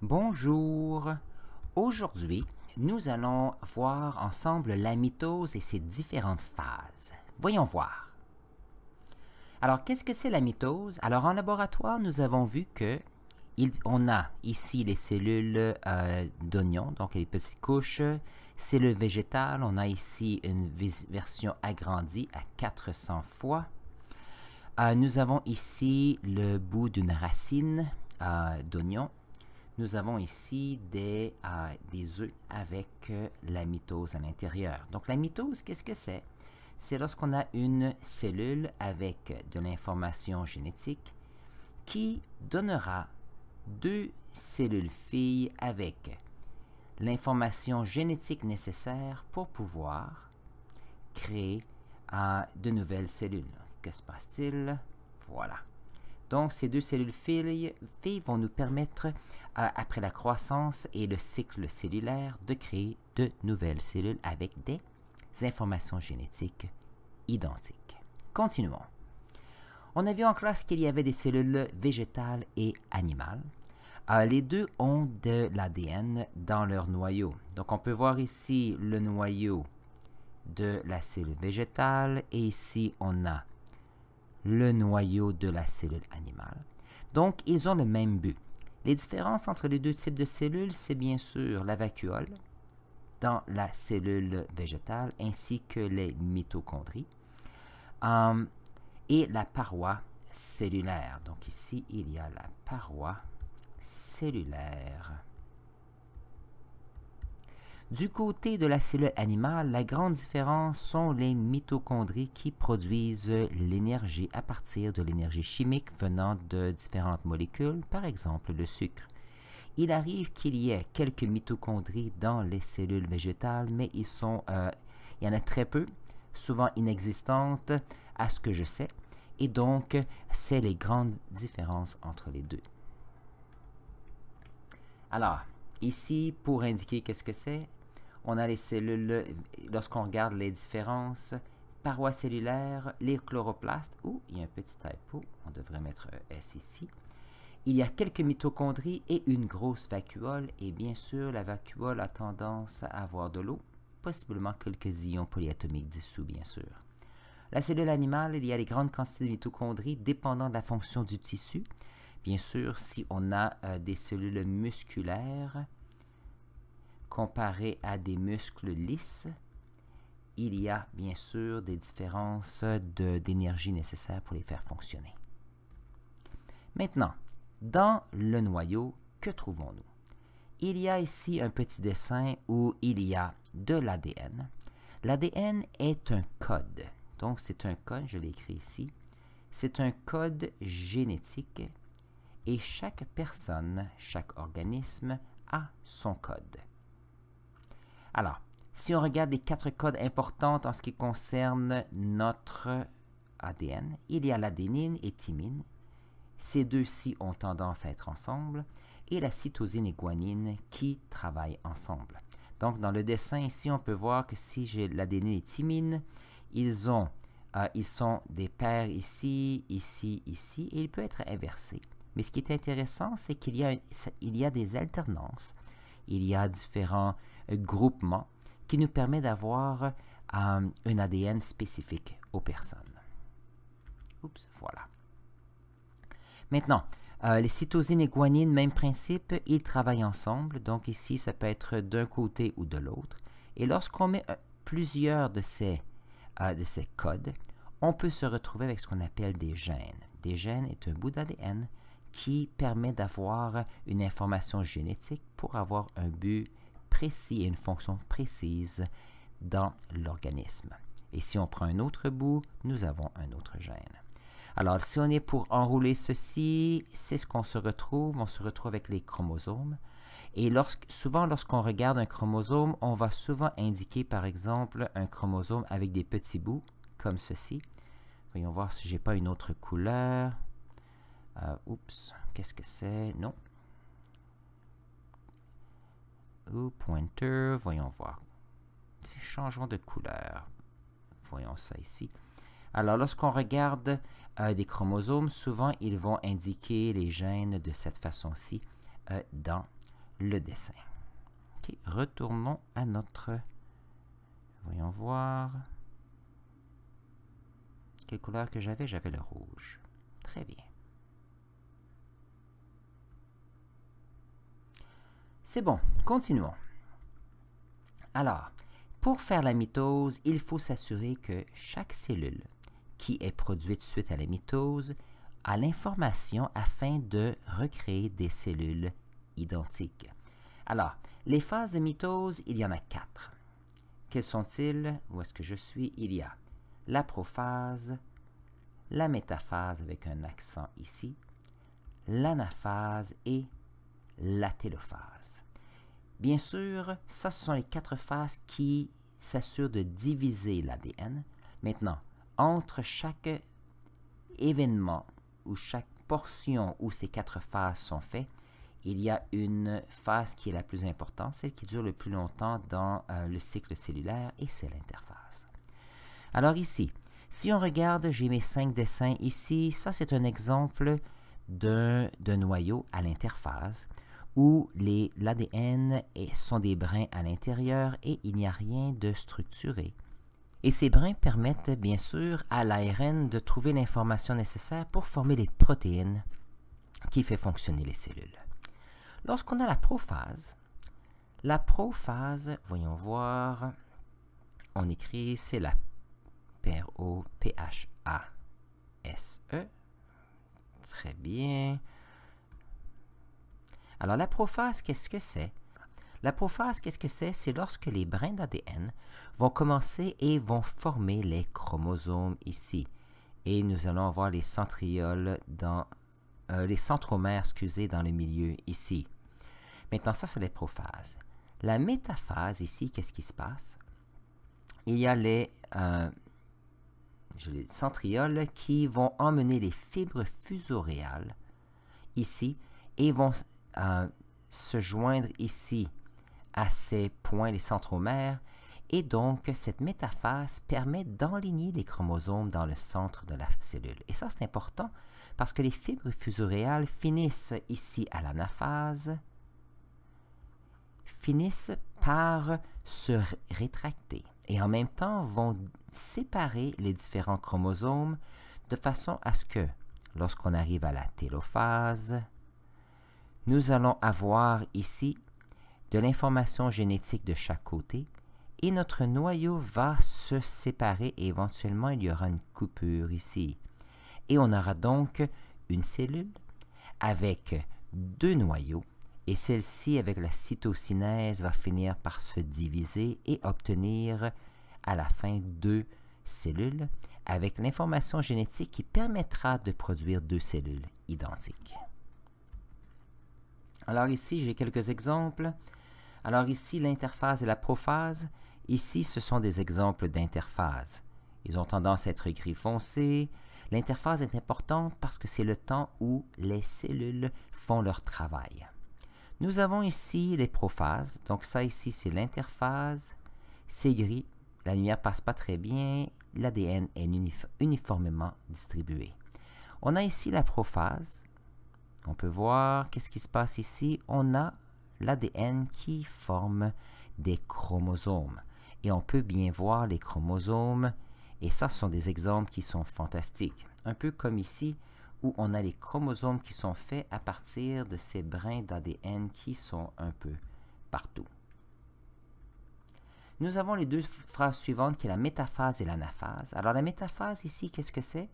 Bonjour! Aujourd'hui, nous allons voir ensemble la mitose et ses différentes phases. Voyons voir. Alors, qu'est-ce que c'est la mitose? Alors, en laboratoire, nous avons vu que on a ici les cellules d'oignon, donc les petites couches, cellules végétales. On a ici une version agrandie à 400 fois. Nous avons ici le bout d'une racine d'oignon. Nous avons ici des œufs avec la mitose à l'intérieur. Donc la mitose, qu'est-ce que c'est? C'est lorsqu'on a une cellule avec de l'information génétique qui donnera deux cellules filles avec l'information génétique nécessaire pour pouvoir créer de nouvelles cellules. Que se passe-t-il? Voilà. Donc, ces deux cellules filles vont nous permettre, après la croissance et le cycle cellulaire, de créer de nouvelles cellules avec des informations génétiques identiques. Continuons. On a vu en classe qu'il y avait des cellules végétales et animales. Les deux ont de l'ADN dans leur noyau. Donc, on peut voir ici le noyau de la cellule végétale et ici, on a le noyau de la cellule animale. Donc, ils ont le même but. Les différences entre les deux types de cellules, c'est bien sûr la vacuole dans la cellule végétale ainsi que les mitochondries et la paroi cellulaire. Donc ici, il y a la paroi cellulaire. Du côté de la cellule animale, la grande différence sont les mitochondries qui produisent l'énergie à partir de l'énergie chimique venant de différentes molécules, par exemple le sucre. Il arrive qu'il y ait quelques mitochondries dans les cellules végétales, mais il y en a très peu, souvent inexistantes à ce que je sais, et donc c'est les grandes différences entre les deux. Alors, ici, pour indiquer qu'est-ce que c'est, on a les cellules, lorsqu'on regarde les différences, parois cellulaires, les chloroplastes, il y a un petit typo, on devrait mettre S ici. Il y a quelques mitochondries et une grosse vacuole, et bien sûr, la vacuole a tendance à avoir de l'eau, possiblement quelques ions polyatomiques dissous, bien sûr. La cellule animale, il y a les grandes quantités de mitochondries dépendant de la fonction du tissu. Bien sûr, si on a des cellules musculaires, comparé à des muscles lisses, il y a bien sûr des différences d'énergie nécessaires pour les faire fonctionner. Maintenant, dans le noyau, que trouvons-nous? Il y a ici un petit dessin où il y a de l'ADN. L'ADN est un code. Donc, c'est un code, je l'ai écrit ici. C'est un code génétique et chaque personne, chaque organisme a son code. Alors, si on regarde les 4 codes importants en ce qui concerne notre ADN, il y a l'adénine et thymine. Ces deux-ci ont tendance à être ensemble, et la cytosine et guanine qui travaillent ensemble. Donc, dans le dessin ici, on peut voir que si j'ai l'adénine et thymine, ils sont des paires ici, ici, ici, et il peut être inversé. Mais ce qui est intéressant, c'est qu'il y a des alternances. Il y a différents groupements qui nous permettent d'avoir un ADN spécifique aux personnes. Oups, voilà. Maintenant, les cytosines et guanines, même principe, ils travaillent ensemble. Donc ici, ça peut être d'un côté ou de l'autre. Et lorsqu'on met plusieurs de ces codes, on peut se retrouver avec ce qu'on appelle des gènes. Des gènes est un bout d'ADN qui permet d'avoir une information génétique pour avoir un but précis et une fonction précise dans l'organisme. Et si on prend un autre bout, nous avons un autre gène. Alors, si on est pour enrouler ceci, c'est ce qu'on se retrouve. On se retrouve avec les chromosomes. Et souvent, lorsqu'on regarde un chromosome, on va souvent indiquer, par exemple, un chromosome avec des petits bouts, comme ceci. Voyons voir si je n'ai pas une autre couleur. Oups, qu'est-ce que c'est? Non. Pointer, voyons voir. Changeons de couleur. Voyons ça ici. Alors, lorsqu'on regarde des chromosomes, souvent, ils vont indiquer les gènes de cette façon-ci dans le dessin. Okay, retournons à notre... Voyons voir. Quelle couleur que j'avais? J'avais le rouge. Très bien. C'est bon, continuons. Alors, pour faire la mitose, il faut s'assurer que chaque cellule qui est produite suite à la mitose a l'information afin de recréer des cellules identiques. Alors, les phases de mitose, il y en a 4. Quelles sont-ils? Où est-ce que je suis? Il y a la prophase, la métaphase avec un accent ici, l'anaphase et la télophase. Bien sûr, ça, ce sont les 4 phases qui s'assurent de diviser l'ADN. Maintenant, entre chaque événement ou chaque portion où ces 4 phases sont faites, il y a une phase qui est la plus importante, celle qui dure le plus longtemps dans le cycle cellulaire, et c'est l'interphase. Alors ici, si on regarde, j'ai mes 5 dessins ici. Ça, c'est un exemple d'un noyau à l'interphase où l'ADN sont des brins à l'intérieur et il n'y a rien de structuré. Et ces brins permettent bien sûr à l'ARN de trouver l'information nécessaire pour former les protéines qui font fonctionner les cellules. Lorsqu'on a la prophase, voyons voir, on écrit, c'est la Prophase. Très bien. Alors la prophase, qu'est-ce que c'est? La prophase, qu'est-ce que c'est? C'est lorsque les brins d'ADN vont commencer et vont former les chromosomes ici. Et nous allons avoir les centrioles les centromères, excusez, dans le milieu ici. Maintenant, ça, c'est les prophases. La métaphase ici, qu'est-ce qui se passe? Il y a les centrioles qui vont emmener les fibres fusoréales ici et vont se joindre ici à ces points, les centromères, et donc cette métaphase permet d'enligner les chromosomes dans le centre de la cellule. Et ça, c'est important parce que les fibres fusoréales finissent ici à l'anaphase, finissent par se rétracter et en même temps vont séparer les différents chromosomes de façon à ce que, lorsqu'on arrive à la télophase, nous allons avoir ici de l'information génétique de chaque côté et notre noyau va se séparer et éventuellement il y aura une coupure ici. Et on aura donc une cellule avec 2 noyaux et celle-ci avec la cytokinèse va finir par se diviser et obtenir à la fin 2 cellules avec l'information génétique qui permettra de produire 2 cellules identiques. Alors ici, j'ai quelques exemples. Alors ici, l'interphase et la prophase. Ici, ce sont des exemples d'interphase. Ils ont tendance à être gris foncé. L'interphase est importante parce que c'est le temps où les cellules font leur travail. Nous avons ici les prophases. Donc ça ici, c'est l'interphase. C'est gris. La lumière ne passe pas très bien. L'ADN est uniformément distribué. On a ici la prophase. On peut voir qu'est-ce qui se passe ici. On a l'ADN qui forme des chromosomes. Et on peut bien voir les chromosomes. Et ça, ce sont des exemples qui sont fantastiques. Un peu comme ici, où on a les chromosomes qui sont faits à partir de ces brins d'ADN qui sont un peu partout. Nous avons les 2 phrases suivantes qui est la métaphase et l'anaphase. Alors la métaphase ici, qu'est-ce que c'est?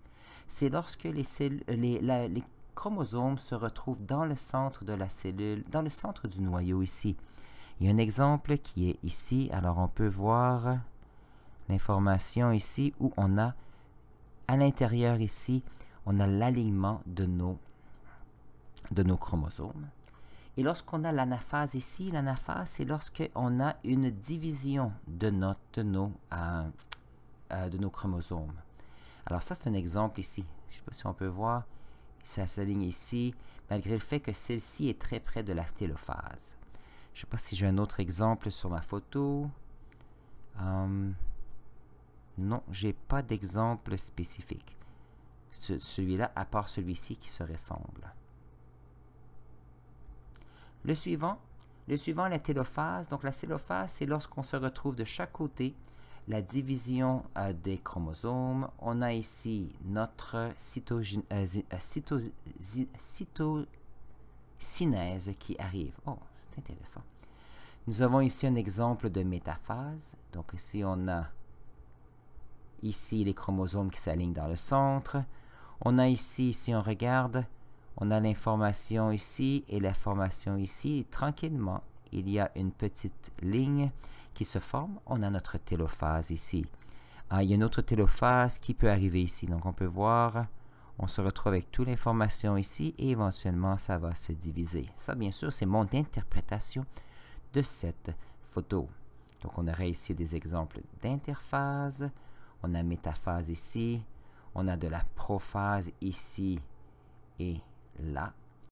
C'est lorsque les chromosomes se retrouvent dans le centre de la cellule, dans le centre du noyau ici. Il y a un exemple qui est ici. Alors on peut voir l'information ici où on a à l'intérieur ici, on a l'alignement de nos chromosomes. Et lorsqu'on a l'anaphase ici, l'anaphase, c'est lorsqu'on a une division de nos chromosomes. Alors ça, c'est un exemple ici. Je ne sais pas si on peut voir. Ça s'aligne ici, malgré le fait que celle-ci est très près de la télophase. Je ne sais pas si j'ai un autre exemple sur ma photo. Non, j'ai pas d'exemple spécifique. Celui-là, à part celui-ci qui se ressemble. Le suivant, Le suivant, la télophase. Donc la télophase, c'est lorsqu'on se retrouve de chaque côté la division des chromosomes. On a ici notre cytokinèse qui arrive. Oh, c'est intéressant. Nous avons ici un exemple de métaphase. Donc ici, on a ici les chromosomes qui s'alignent dans le centre. On a ici, si on regarde, on a l'information ici et l'information ici. Et tranquillement, il y a une petite ligne qui se forme. On a notre télophase ici. Il y a une autre télophase qui peut arriver ici. Donc on peut voir, on se retrouve avec toute l'information ici et éventuellement ça va se diviser. Ça, bien sûr, c'est mon interprétation de cette photo. Donc on aurait ici des exemples d'interphase. On a métaphase ici. On a de la prophase ici et là.